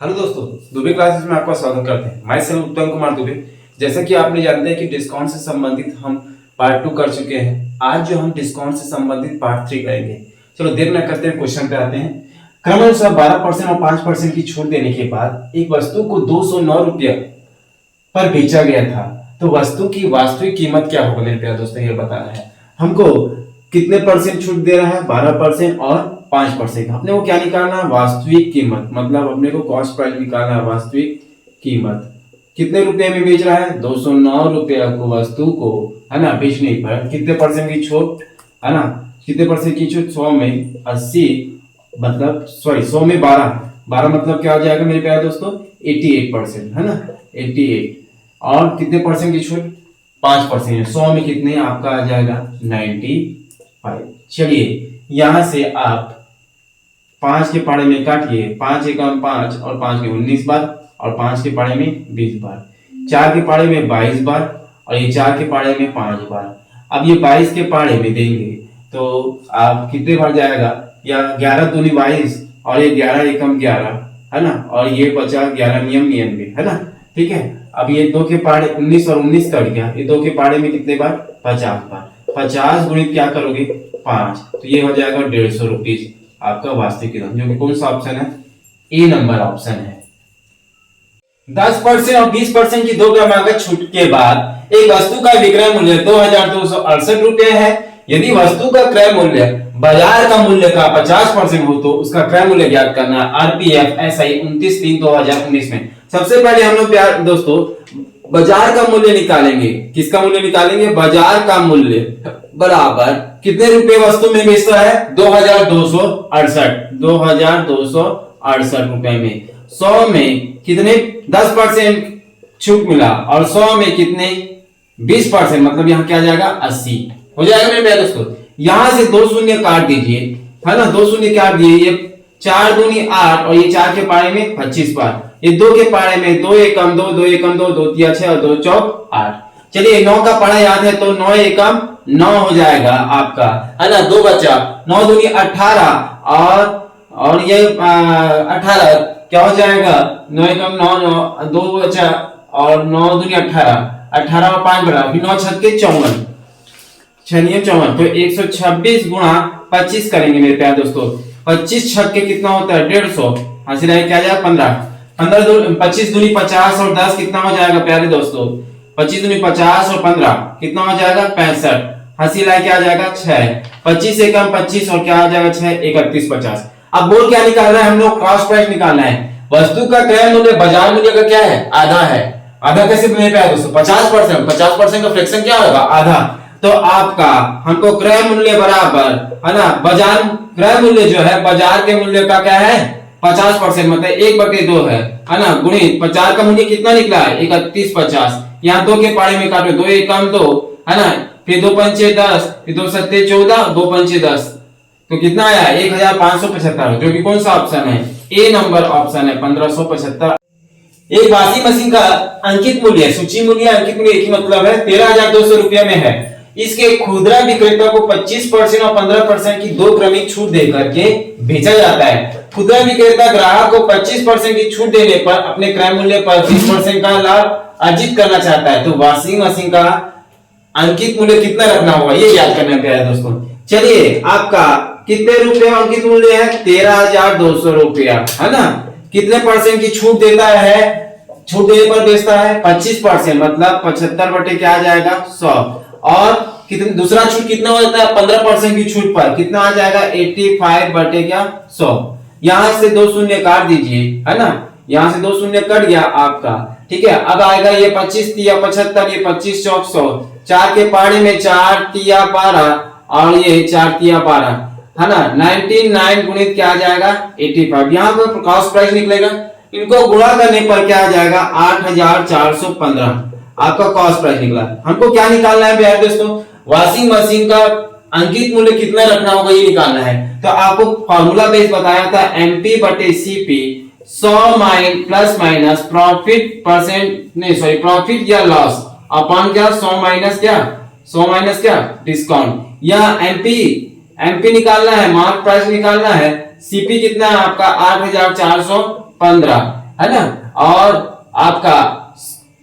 Hello दोस्तों, Dubey classes में आपका स्वागत करते हैं। मैं सेल्फ उत्तम कुमार दुबे। जैसा कि आपने जानते हैं कि डिस्काउंट से संबंधित हम पार्ट 2 कर चुके हैं। आज जो हम डिस्काउंट से संबंधित पार्ट 3 करेंगे। चलो देर न करते हुए क्वेश्चन पे आते हैं। क्रमशः 12% और 5% की छूट देने के बाद एक वस्तु को 209 रुपया पर बेचा गया था, तो वस्तु की वास्तविक कीमत क्या होगा मेरे प्यारे दोस्तों, ये बताना है हमको। कितने परसेंट छूट दे रहा है? 12% और 5%। अपने को क्या निकालना है? वास्तविक कीमत, मतलब अपने को कॉस्ट प्राइस निकालना है। वास्तविक कीमत कितने रुपए में बेच रहा है? 209 रुपया को वस्तु को, है ना, बेचने पर कितने परसेंट की छूट, है ना, कितने परसेंट की छूट? 100 में 80, मतलब सॉरी 100 में 12 मतलब क्या हो जाएगा मेरे प्यारे दोस्तों? 88%, है ना, 88। और कितने परसेंट की छूट? 5%। 100 में कितने आपका आ जाएगा? 95। चलिए यहां से आप 5 के पाड़े में काटिए। 5 एकम 5 और 5 के 19 बार और 5 के पाड़े में 20 बार, 4 के पाड़े में 22 बार और ये 4 के पाड़े में 5 बार। अब ये 22 के पाड़े में देंगे तो आप कितने बार जाएगा? या 11 दूनी 22 और ये 11 एकम 11, है ना, और ये बचा 11 नियम 99, है ना, ठीक है। अब ये 2 के पाड़े 19 और 19 कट गया, ये 2 के पाड़े में कितने बार? 50 बार। 50 गुणित क्या करोगे? 5, तो ये हो जाएगा 150 रुपीज आपका वास्तविक कीमत, जो कि कौन सा ऑप्शन है? ए नंबर ऑप्शन है। 10% और 20% की 2 क्रमागत छूट के बाद एक वस्तु का विक्रय मूल्य 2268 रुपये है। यदि वस्तु का क्रय मूल्य बाजार का मूल्य का 50% हो तो उसका क्रय मूल्य ज्ञात करना है। आरपीएफ एसआई 29/3/2019 में। सबसे पहले हम लोग प्यार दोस्तों बाजार का मूल्य निकालेंगे। किसका मूल्य निकालेंगे? बाजार का मूल्य बराबर कितने रुपए वस्तु में बेचता है? 2268 रुपए में। 100 में कितने 10% छूट मिला और 100 में कितने 20%, मतलब यहाँ क्या जाएगा? 80 हो जाएगा मेरे प्यारे दोस्तों। यहां से 2 शून्य काट दीजिए, है ना, 2 शून्य काट दिए। ये 4 दूनी 8 और ये 4 के पारे में 25 बार, ये 2 के पारे में 2 एकम 2, 2 एकम 2, 2 तिया 6 और 2 चौक 8। चलिए 9 का पारा याद है तो 9 एकम 9 हो जाएगा आपका, है ना, 2 बचा। 9 दूनी 18 और ये 18 क्या हो जाएगा? 9 एकम 9, 2 बचा और 9 दूनी 18 और 5 बड़ा, फिर 9 छक्के 54, 54। तो 126 गुणा 25 करेंगे मेरे प्यारे दोस्तों। 25 छक्के कितना होता है? 150। हासिल है क्या जाएगा? 15। 25 दूनी 50 और 10 कितना हो जाएगा प्यारे दोस्तों? 25 दूनी 50 और 15 कितना हो जाएगा? 65। हासिल है क्या जाएगा? 6। 25 एकम 25 और क्या हो जाएगा? 6 31 50। अब बोल क्या निकालना है? हम लोग कॉस्ट प्राइस निकालना है। वस्तु का क्रय मूल्य बाजार मूल्य का क्या है? आधा है। आधा कैसे मेरे प्यारे दोस्तों? 50%। 50% का फ्रैक्शन क्या होगा? आधा। तो आपका हमको क्रय मूल्य बराबर, है ना, बाजार क्रय मूल्य जो है बाजार के मूल्य का क्या है? 50%, मतलब 1/2 है ना, गुणित 50 का मूल्य कितना निकला है? 31 50। यहाँ 2 के पारे में काटो, 2 एकम 2, है ना, फिर 2 पंचे 10, फिर 2 सत्ते 14, 2 पंचे 10, तो कितना आया? 1575, जो कि कौन सा ऑप्शन है? ए नंबर ऑप्शन है, 1575। एक वॉशिंग मशीन का अंकित मूल्य, सूची मूल्य अंकित मूल्य एक ही मतलब है, 13,200 रुपया में है। इसके खुदरा विक्रेता को 25% और 15% की 2 क्रमिक छूट देकर के बेचा जाता है। खुदरा विक्रेता ग्राहक को 25% की छूट देने पर अपने क्रय मूल्य पर 20% का लाभ अर्जित करना चाहता है। तो वॉशिंग मशीन का अंकित मूल्य कितना रखना होगा, ये याद करना है प्यारे दोस्तों। चलिए आपका कितने रुपए अंकित मूल्य है? 13,200 रुपया, है ना। कितने परसेंट की छूट देता है? छूट देने पर बेचता है 25%, मतलब 75 बटे क्या आ जाएगा? 100। और कितने दूसरा छूट कितना हो जाता है? 15% की छूट पर कितना आ जाएगा? 85 बटे क्या? 100। यहां से 2 शून्य काट दीजिए, है ना, यहां से 2 शून्य कट गया आपका, ठीक है। अब आएगा ये 25 तिया 75, ये 25 चौक 100, 4 के पाड़े में 4 तिया 12 और ये 4 तिया 12, है ना, 99 गुणित क्या आ जाएगा? 85। यहाँ पर कॉस्ट प्राइस निकलेगा, इनको गुणा करने पर क्या आ जाएगा? 8,415 आपका कॉस्ट प्राइस निकला। हमको क्या निकालना है प्यारे दोस्तों? वॉशिंग मशीन का अंकित मूल्य कितना रखना होगा, ये निकालना है। तो आपको फॉर्मूला बेस बताया था, एमपी बटे CP, 100 plus minus profit percent, नहीं सॉरी, प्रॉफिट या लॉस अपॉन क्या? 100 माइनस क्या? 100 माइनस क्या? डिस्काउंट। या एमपी निकालना है, मार्क प्राइस निकालना है। सीपी कितना है आपका? 8,415। है ना। और आपका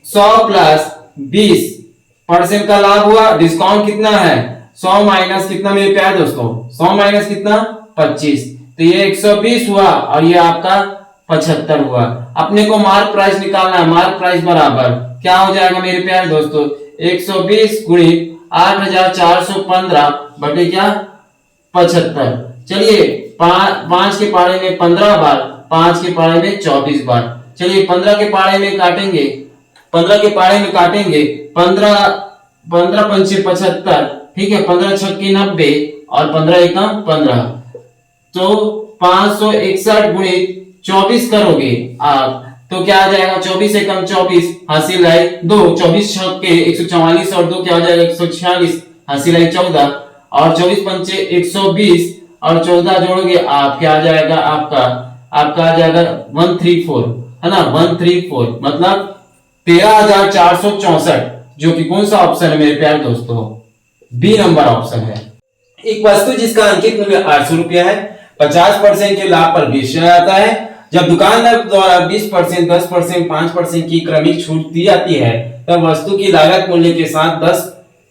100 प्लस 20% का लाभ हुआ। डिस्काउंट कितना है 100 माइनस कितना मेरे प्यारे दोस्तों 100 माइनस कितना 25, तो ये 120 हुआ और ये आपका 75 हुआ। अपने को मार्क प्राइस निकालना है। मार्क प्राइस बराबर क्या हो जाएगा मेरे प्यारे दोस्तों 120 गुणित 8415 बटे क्या 75। चलिए 5 के पारे में 15 बार, 5 के पारे में 24 बार। चलिए 15 के पारे में काटेंगे, 15 के पारे में काटेंगे 15 पंचे 75, ठीक है। 15 छक्के 90 और 15 एकम 15, तो 561 गुणित 24 करोगे आप तो क्या आ जाएगा 24 एकम 24 हासिल आई 2, 24 छक्के 144 और 2 क्या हो जाएगा 146 हासिल आई 14 और 24 पंचे 120 और 14 जोड़ोगे आप क्या आ जाएगा आपका आ जाएगा 134, है ना 134 मतलब 13,464, जो कि कौन सा ऑप्शन है मेरे प्यारे दोस्तों बी नंबर ऑप्शन है। एक वस्तु जिसका अंकित मूल्य 800 रुपया है 50% के लाभ पर बेचा जाता है। जब दुकानदार द्वारा 20%, 10%, 5% की क्रमिक छूट दी जाती है तब वस्तु की लागत मूल्य के साथ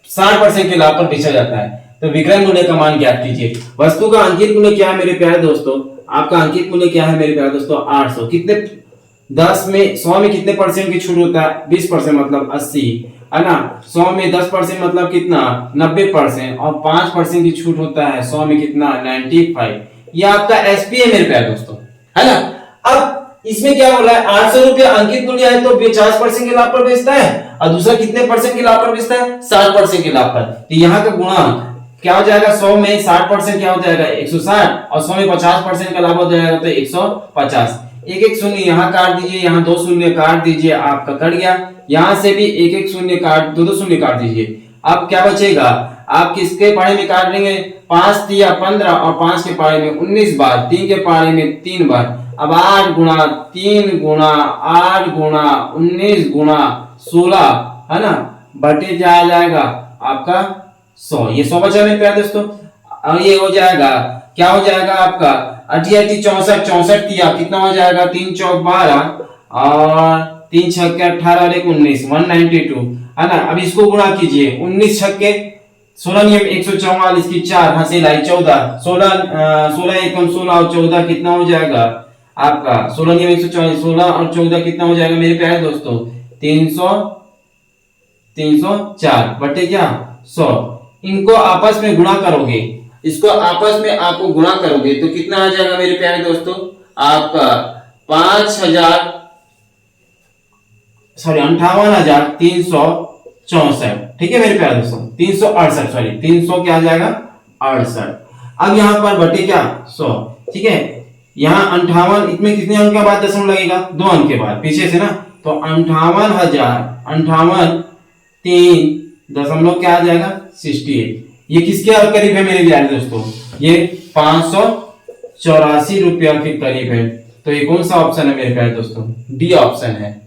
60% के लाभ पर बेचा जाता है। तो विक्रय मूल्य का मान ज्ञात कीजिए। वस्तु का अंकित मूल्य क्या है मेरे प्यारे दोस्तों, आपका अंकित मूल्य क्या है मेरे प्यारे दोस्तों 800। कितने 100 में कितने परसेंट की छूट होता है 20% मतलब 80, है ना। 100 में 10% मतलब कितना 90% और 5% की छूट होता है 100 में कितना 95। ये आपका एसपी है मेरे प्यारे दोस्तों, है ना। अब इसमें क्या हो रहा है 800 रुपया अंकित मूल्य है तो 50% के लाभ पर बेचता है और दूसरा कितने परसेंट के लाभ पर बेचता है 60% के लाभ पर। तो यहाँ का गुणा क्या हो जाएगा 100 में 60% क्या हो जाएगा 160 और 100 में 50% का लाभ हो जाएगा तो 150। एक शून्य यहाँ काट दीजिए, यहाँ 2 शून्य काट दीजिए, आपका कट गया। यहाँ से भी एक शून्य काट 2 शून्य काट दीजिए। अब क्या बचेगा आप किसके पारे में काट लेंगे 5 तिया 15 और 5 के पारे में 19 बार, 3 के पारे में 3 बार। अब 8 गुणा 3 गुणा 8 गुणा 19 गुणा 16, है ना, बटे क्या आ जाएगा आपका 100। ये 100 बचा मेरे प्यारे दोस्तों। अब ये हो जाएगा क्या हो जाएगा आपका 88 64 64 तिया कितना हो जाएगा 3 चौक 12 और 3 छक्के 18 और 1 19 192, है ना। अब इसको गुणा कीजिए 19 छक्के 16 नियम 144 की 4 हासिल आई 14, 16 एकम 16 और 14 कितना हो जाएगा आपका 16 नियम 144 16 और 14 कितना हो जाएगा मेरे प्यारे दोस्तों 304 बटे क्या 100। इनको आपस में गुणा करोगे, इसको आपस में आपको गुणा करोगे तो कितना आ जाएगा मेरे प्यारे दोस्तों आपका 58,364, ठीक है मेरे प्यारे दोस्तों 368 सॉरी 300 क्या आ जाएगा 68। अब यहाँ पर बटे क्या 100, ठीक है। यहाँ 58 इसमें कितने अंक के बाद दशमलव लगेगा 2 अंक के बाद पीछे से ना, तो 58,000 3 दशमलव क्या आ जाएगा 68। ये किसके करीब है मेरे प्यारे दोस्तों ये 584 रुपया के करीब है। तो ये कौन सा ऑप्शन है मेरे प्यारे दोस्तों डी ऑप्शन है।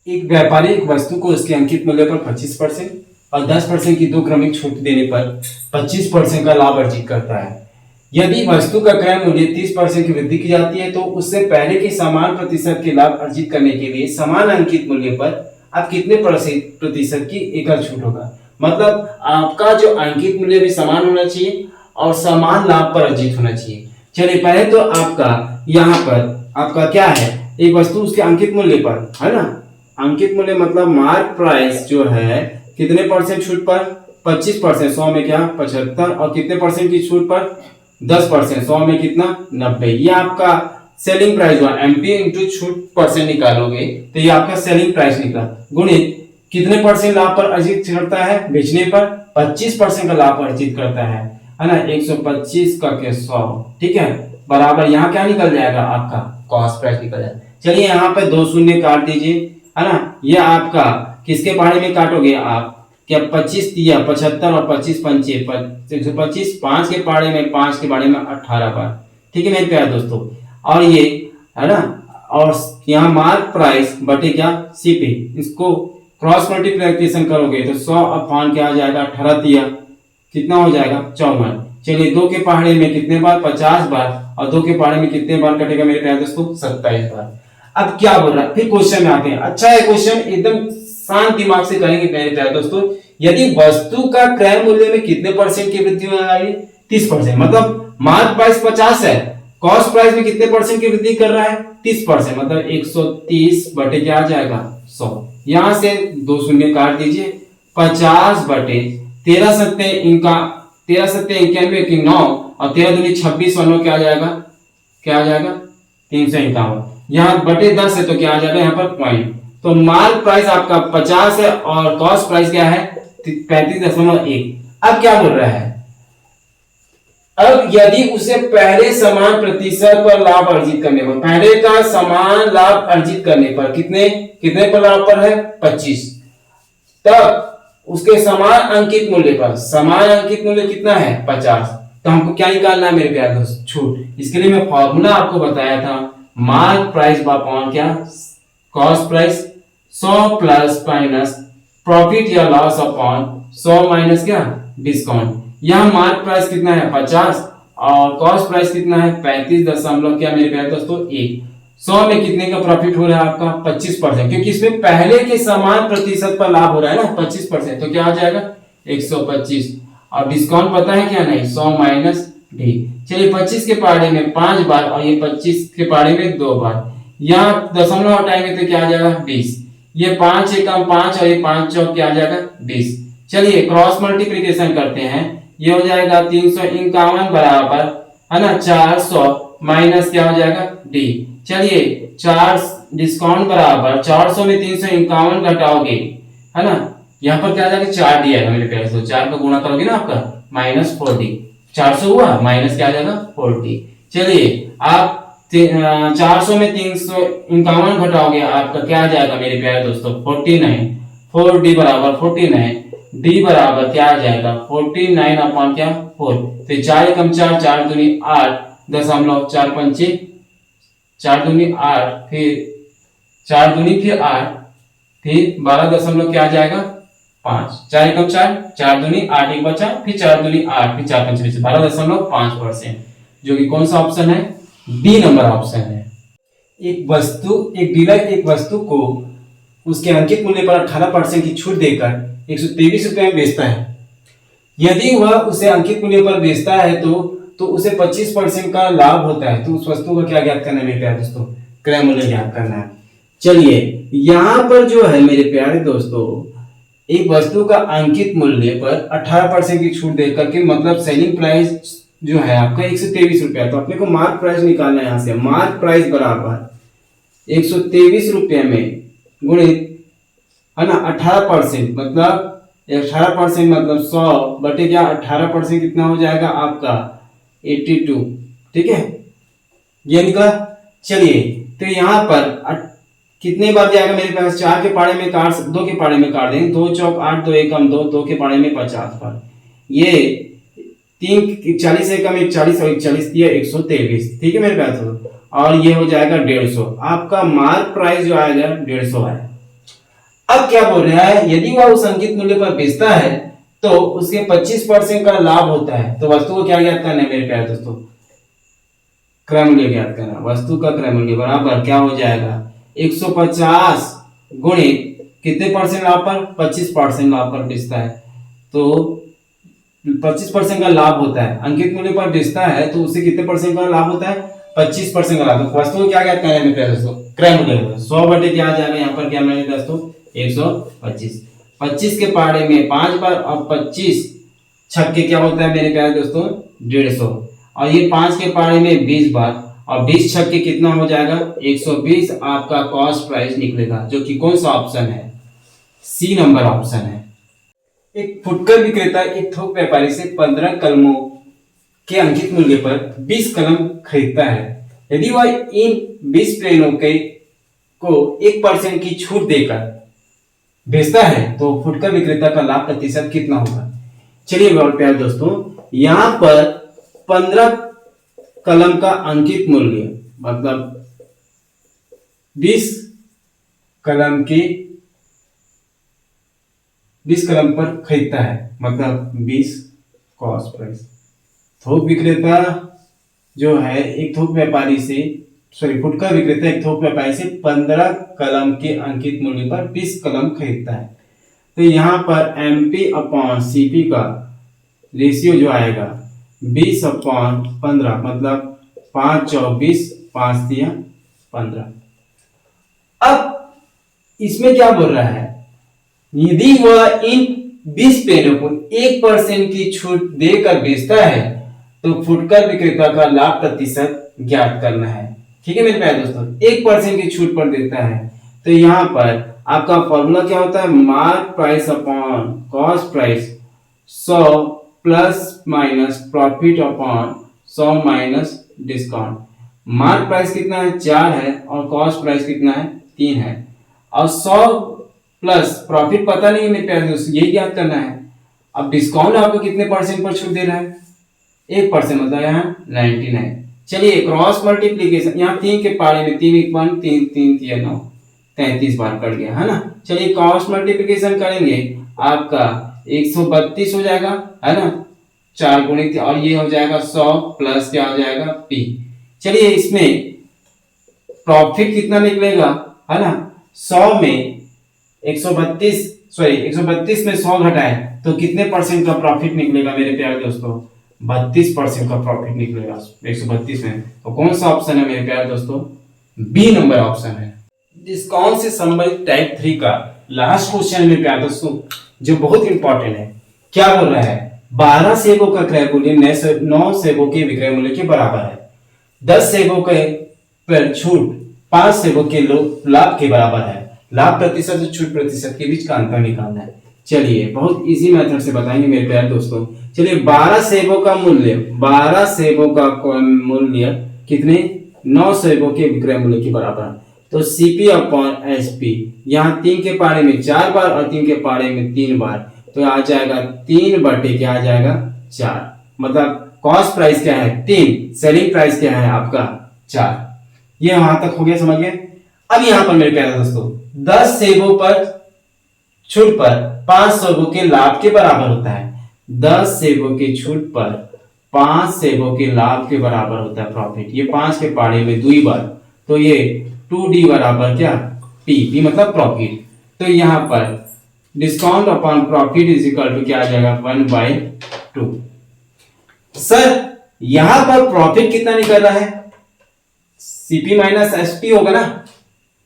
एक व्यापारी एक वस्तु को उसके अंकित मूल्य पर 25% और 10% की 2 क्रमिक छूट देने पर 25% का लाभ अर्जित करता है। यदि वस्तु का क्रय मूल्य 30% की वृद्धि की जाती है तो उससे पहले के समान प्रतिशत के लाभ अर्जित करने के लिए समान अंकित मूल्य पर आप कितने प्रतिशत की एकल छूट होगा। मतलब आपका जो अंकित मूल्य भी समान होना चाहिए और समान लाभ पर अर्जित होना चाहिए। चलिए पहले तो आपका यहाँ पर आपका क्या है एक वस्तु उसके अंकित मूल्य पर, है ना। अंकित मूल्य मतलब मार्क प्राइस जो है कितने परसेंट छूट पर 25%, 100 में क्या 75 और कितने परसेंट की छूट पर 10%, 100 में कितना 90। ये आपका सेलिंग प्राइस हुआ। एमपी इंटू छूट परसेंट निकालोगे तो ये आपका सेलिंग प्राइस निकला गुणित कितने परसेंट लाभ पर अर्जित करता है बेचने पर 25% का लाभ अर्जित करता है ना। 125 का के 100, ठीक है, बराबर यहाँ क्या निकल जाएगा आपका कॉस्ट प्राइस निकल जाएगा। चलिए यहाँ पे 2 शून्य काट दीजिए, है ना। ये आपका किसके पहाड़े में काटोगे आप क्या 25 तिया 75 और 25 पंचे 125, 5 के पहाड़े में 5 के पहाड़े में 18 बार, ठीक है मेरे प्यारे दोस्तों। और ये है ना, और यहाँ मार्क प्राइस बटे क्या सीपी, इसको क्रॉस मल्टीप्लिकेशन करोगे तो 100 अपॉन क्या आ जाएगा 18 तिया कितना हो जाएगा 54। चलिए 2 के पहाड़े में कितने बार 50 बार और 2 के पहाड़े में कितने बार कटेगा मेरे प्यारे दोस्तों 27 बार। अब क्या बोल रहा है, फिर क्वेश्चन में आते हैं। अच्छा है क्वेश्चन, एकदम शांत दिमाग से करेंगे मेरे प्यारे दोस्तों। यदि वस्तु का क्रय मूल्य में कितने परसेंट की वृद्धि हो रही है? 30%। मतलब मार्क प्राइस 50 है, कॉस्ट प्राइस में कितने परसेंट की वृद्धि कर रहा है? 30%। मतलब 130 बटे क्या आ जाएगा? 100। यहां से 2 शून्य काट दीजिए। 50 बटे 13 सत्ते इनका 13 सत्ते 91 की 9 और 13 दूनी 26 और 9 क्या आ जाएगा? क्या आ जाएगा? 351। यहाँ बटे 10 है तो क्या आ जाएगा यहाँ पर? पॉइंट। तो मार्क प्राइस आपका 50 है और कॉस्ट प्राइस क्या है? 35.1। अब क्या बोल रहा है? अब यदि उसे पहले समान प्रतिशत पर लाभ अर्जित करने पर, पहले का समान लाभ अर्जित करने पर कितने कितने पर लाभ पर है? 25। तब उसके समान अंकित मूल्य पर, समान अंकित मूल्य कितना है? 50। तो हमको क्या निकालना है मेरे प्यारे दोस्त? छूट। इसके लिए मैं फॉर्मूला आपको बताया था, मार्क प्राइस अपॉन क्या? Cost price. 100 plus minus profit या लॉस अपॉन 100 माइनस क्या? डिस्काउंट। यहाँ मार्क प्राइस कितना है? 50 और कॉस्ट प्राइस कितना है? 35 दशमलव क्या मेरे प्यारे दोस्तों? 1। 100 में कितने का प्रॉफिट हो रहा है आपका? 25%, क्योंकि इसमें पहले के समान प्रतिशत पर लाभ हो रहा है ना 25%, तो क्या आ जाएगा? 125। और डिस्काउंट पता है क्या? नहीं, 100 माइनस डी। चलिए 25 के पहाड़े में 5 बार और ये 25 के पहाड़े में 2 बार, यहाँ दशमलव हटाएंगे तो क्या आ जाएगा? 20। ये 5 एकम 5 और ये 5 चौक क्या आ जाएगा? 20। चलिए क्रॉस मल्टीप्लीकेशन करते हैं। ये हो जाएगा 351 बराबर है ना 400 माइनस क्या हो जाएगा? डी। चलिए 4 डिस्काउंट बराबर 400 में 351 घटाओगे है ना, यहाँ पर क्या आ जाएगा? 4 डी आएगा मेरे प्यारे। 4 का गुणा करोगे ना आपका माइनस 40। 400 हुआ माइनस क्या आ जाएगा? 40। चलिए आप 400 में 351 घटाओगे आपका क्या आ जाएगा मेरे प्यारे दोस्तों? 49। 4 डी बराबर 49। डी बराबर क्या आ जाएगा? 49 अपॉन क्या? 4। तो 4 एकम 4, 4 दूनी 8 दशमलव 4 पंचे 4 दूनी 8, फिर 4 दूनी फिर 8, फिर 12 दशमलव क्या आ जाएगा? 5। 4 एकम 4, 4 दूनी 8 एक बचा, फिर 4 दूनी 8, फिर 4 पंचे 12.5%, जो कि कौन सा ऑप्शन है? डी नंबर ऑप्शन है। एक डीलर एक वस्तु को उसके अंकित मूल्य पर 18% की छूट देकर 123 रुपए में बेचता है। यदि वह उसे अंकित मूल्य पर बेचता है तो उसे 25% का लाभ होता है। तो उस वस्तु का क्या ज्ञात करना है मेरे प्यारे दोस्तों? क्रय मूल्य ज्ञात करना है। चलिए यहां पर जो है मेरे प्यारे दोस्तों, एक वस्तु का अंकित मूल्य पर 18% की छूट देकर के, मतलब सेलिंग प्राइस जो है आपका 123 रुपया, तो अपने को मार्क प्राइस निकालना है। यहां से मार्क प्राइस बराबर 123 रुपये में गुणित है ना 18%, मतलब 18% मतलब 100 बटे क्या 18% कितना हो जाएगा आपका? 82। ठीक है, ये निकला। चलिए तो यहाँ पर कितने बार जाएगा मेरे पास? 4 के पाड़े में काट 2 के पाड़े में काट देंगे, 2 चौक 8, 2 एकम 2, 2 के पाड़े में 50 पर, ये 3 40 एकम 140 और 140 दिया 123। ठीक है मेरे पास, और ये हो जाएगा 150। आपका मार्क प्राइस जो आएगा 150 है। अब क्या बोल रहा है? यदि वह उस अंकित मूल्य पर बेचता है तो उसके 25% का लाभ होता है। तो वस्तु को क्या ज्ञात करना है मेरे प्यारे दोस्तों? क्रय मूल्य ज्ञात करना। वस्तु का क्रय मूल्य बराबर क्या हो जाएगा? 150 गुणित कितने परसेंट लाभ पर? 25% लाभ पर बेचता है तो 25% का लाभ होता है। अंकित मूल्य पर बेचता है तो उसे कितने परसेंट का लाभ होता है? 25% का लाभ। तो वस्तु को क्या ज्ञात करना है मेरे प्यारे दोस्तों? क्रय मूल्य। 100 बटे क्या आ जाएगा यहाँ पर? क्या मेरे दोस्तों? 125। 25 के पहाड़े में 5 बार और 25 छक्के क्या होता है मेरे प्यारे दोस्तों? 150। और ये 5 के पहाड़े में 20 बार और 20 छक्के कितना हो जाएगा? 120 आपका कॉस्ट प्राइस निकलेगा, जो कि कौन सा ऑप्शन है? सी नंबर ऑप्शन है। एक फुटकर विक्रेता एक थोक व्यापारी से 15 कलमों के अंकित मूल्य पर 20 कलम खरीदता है। यदि वह इन 20 पेनों को 1% की छूट देकर बेचता है तो फुटकर विक्रेता का लाभ प्रतिशत कितना होगा? चलिए प्यारे दोस्तों, यहां पर 15 कलम का अंकित मूल्य मतलब 20 कलम पर खरीदता है, मतलब 20 कॉस्ट प्राइस। थोक विक्रेता जो है एक थोक व्यापारी से फुटकर विक्रेता एक थोक व्यापारी से 15 कलम के अंकित मूल्य पर 20 कलम खरीदता है। तो यहाँ पर MP अपॉन CP का रेशियो जो आएगा 20/15, मतलब 5 चौक 20, 5 दिया 15। अब इसमें क्या बोल रहा है, यदि वह इन 20 पेनों को 1% की छूट देकर बेचता है तो फुटकर विक्रेता का लाभ प्रतिशत ज्ञात करना है। ठीक है मेरे प्यारे दोस्तों, 1% की छूट पर देता है तो यहाँ पर आपका फॉर्मूला क्या होता है, mark price upon cost price 100 plus minus profit upon 100 minus discount. Mark price कितना है 4 है और कॉस्ट प्राइस कितना है 3 है और 100 प्लस प्रॉफिट पता नहीं है मेरे प्यारे दोस्तों, यही याद करना है। अब डिस्काउंट आपको कितने परसेंट पर छूट दे रहा है, 1%, मतलब यहाँ 99। चलिए क्रॉस मल्टीप्लीकेशन, यहाँ 3 के पारे में 3 1 3 3 3 9 33 बार कट गया है ना। चलिए क्रॉस मल्टीप्लीकेशन करेंगे, आपका 132 हो जाएगा है ना, 4 गुणित और ये हो जाएगा 100 प्लस क्या हो जाएगा P। चलिए इसमें प्रॉफिट कितना निकलेगा है ना, 100 में 132 में 100 घटाए तो कितने परसेंट का प्रॉफिट निकलेगा मेरे प्यारे दोस्तों, 32% का प्रॉफिट निकलेगा 132 में। तो कौन सा ऑप्शन है मेरे प्यारे दोस्तों, बी नंबर ऑप्शन है। डिस्काउंट से संबंधित टाइप 3 का लास्ट क्वेश्चन मेरे प्यारे दोस्तों जो बहुत इंपॉर्टेंट है। क्या बोल रहा है, 12 सेबों का क्रय मूल्य 9 सेबों के विक्रय मूल्य के बराबर है। 10 सेबों के पर छूट 5 सेबों के लाभ के बराबर है। लाभ प्रतिशत और छूट प्रतिशत के बीच का अंतर निकालना है। चलिए बहुत इजी मेथड से बताएंगे मेरे प्यारे दोस्तों। चलिए 12 सेबों का मूल्य कितने, 9 सेबों के विक्रय मूल्य के बराबर है। तो CP अपॉन SP, यहाँ 3 के पारे में 4 बार और 3 के पारे में 3 बार, तो आ जाएगा 3 बटे क्या आ जाएगा 4, मतलब कॉस्ट प्राइस क्या है 3, सेलिंग प्राइस क्या है आपका 4। ये वहां तक हो गया, समझ गए। अब यहाँ पर मेरे प्यारे दोस्तों 10 सेबों पर छूट पर 5 सेबों के लाभ के बराबर होता है। 10 सेबों की छूट पर 5 सेबों के लाभ के बराबर होता है प्रॉफिट। ये 5 के पारे में 2 बार, तो ये 2D बराबर क्या P मतलब प्रॉफिट। तो यहाँ पर discount upon profit is equal to क्या आ जाएगा 1/2। सर यहां पर प्रॉफिट कितना निकल रहा है, CP माइनस SP होगा ना,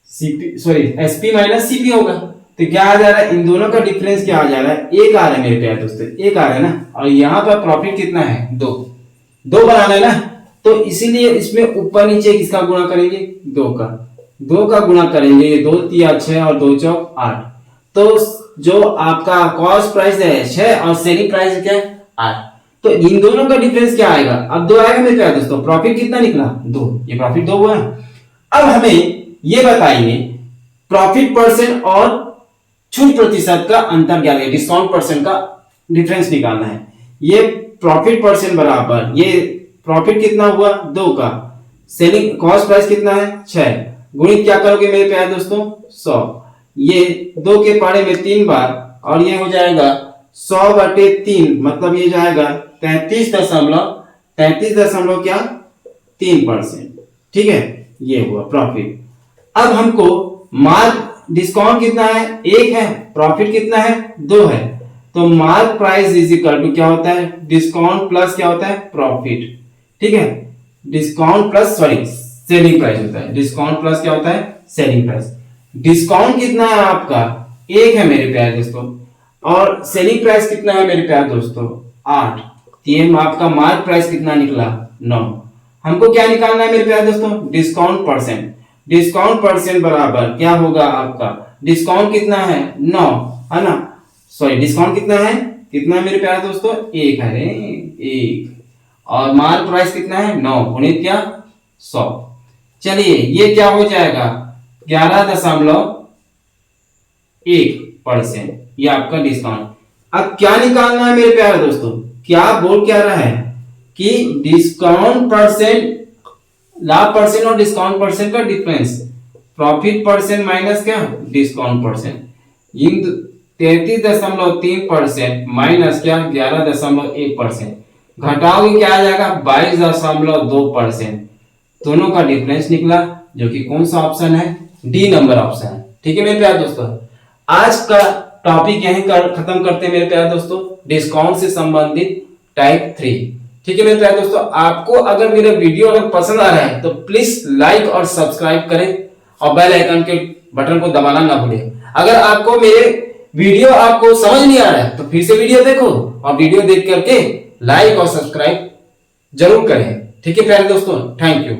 SP माइनस CP होगा। तो क्या आ जा रहा है, इन दोनों का डिफरेंस क्या आ जा रहा है, 1 आ रहा है मेरे प्यारे दोस्तों, 1 आ रहा है ना। और यहाँ पर प्रॉफिट कितना है 2 बनाना है ना, तो इसीलिए इसमें ऊपर नीचे किसका गुणा करेंगे 2 का गुणा करेंगे। ये 2 3 6 और 2 चौक 8। तो जो आपका कॉस्ट प्राइस है 6 और सेलिंग प्राइस क्या है 8। तो इन दोनों का डिफरेंस क्या आएगा, अब 2 आएगा मेरे प्यारे दोस्तों। प्रॉफिट कितना निकला 2, ये प्रॉफिट 2 हुआ। अब हमें ये बताइए प्रॉफिट परसेंट और छूट प्रतिशत का अंतर क्या है, डिस्काउंट परसेंट का डिफरेंस निकालना है। ये प्रॉफिट परसेंट बराबर, ये प्रॉफिट कितना हुआ 2 का, सेलिंग कॉस्ट प्राइस कितना है 6, गुणित क्या करोगे मेरे प्यारे दोस्तों 100। ये 2 के पारे में 3 बार और ये हो जाएगा 100 बटे 3, मतलब ये जाएगा 33.3%। ठीक है, ये हुआ प्रॉफिट। अब हमको मार्क डिस्काउंट कितना है 1 है, प्रॉफिट कितना है 2 है। तो mark price is equal to क्या होता है, डिस्काउंट प्लस क्या होता है प्रॉफिट। ठीक है, डिस्काउंट प्लस सेलिंग प्राइस होता है। डिस्काउंट प्लस क्या होता है सेलिंग प्राइस। डिस्काउंट कितना है आपका 1 है मेरे प्यारे दोस्तों, और सेलिंग प्राइस कितना है मेरे प्यारे दोस्तों 8। ये आपका मार्क प्राइस कितना निकला 9। हमको क्या निकालना है मेरे प्यारे दोस्तों, डिस्काउंट परसेंट। डिस्काउंट परसेंट बराबर क्या होगा आपका, डिस्काउंट कितना है 9 है ना, डिस्काउंट कितना है मेरे प्यारे दोस्तों 1 है 1, और मार्क प्राइस कितना है 9 गुणित क्या 100। चलिए ये क्या हो जाएगा 11.1%, ये आपका डिस्काउंट। अब क्या निकालना है मेरे प्यारे दोस्तों, क्या बोल क्या रहा है कि डिस्काउंट परसेंट, लाभ परसेंट और डिस्काउंट परसेंट का डिफरेंस, प्रॉफिट परसेंट माइनस क्या डिस्काउंट परसेंट, इन 33.3% माइनस क्या 11.1%, घटाओगे क्या आ जाएगा 22.2%। दोनों का डिफरेंस निकला, जो कि कौन सा ऑप्शन है, डी नंबर ऑप्शन है। ठीक है मेरे प्यारे दोस्तों, आज का टॉपिक यहीं खत्म करते हैं मेरे प्यारे दोस्तों, डिस्काउंट से संबंधित टाइप 3। ठीक है मेरे प्यारे दोस्तों, आपको अगर मेरा वीडियो अगर पसंद आ रहा है तो प्लीज लाइक और सब्सक्राइब करें और बेल आइकन के बटन को दबाना ना भूलें। अगर आपको मेरे वीडियो आपको समझ नहीं आ रहा है तो फिर से वीडियो देखो और वीडियो देख करके लाइक और सब्सक्राइब जरूर करें। ठीक है प्यारे दोस्तों, थैंक यू।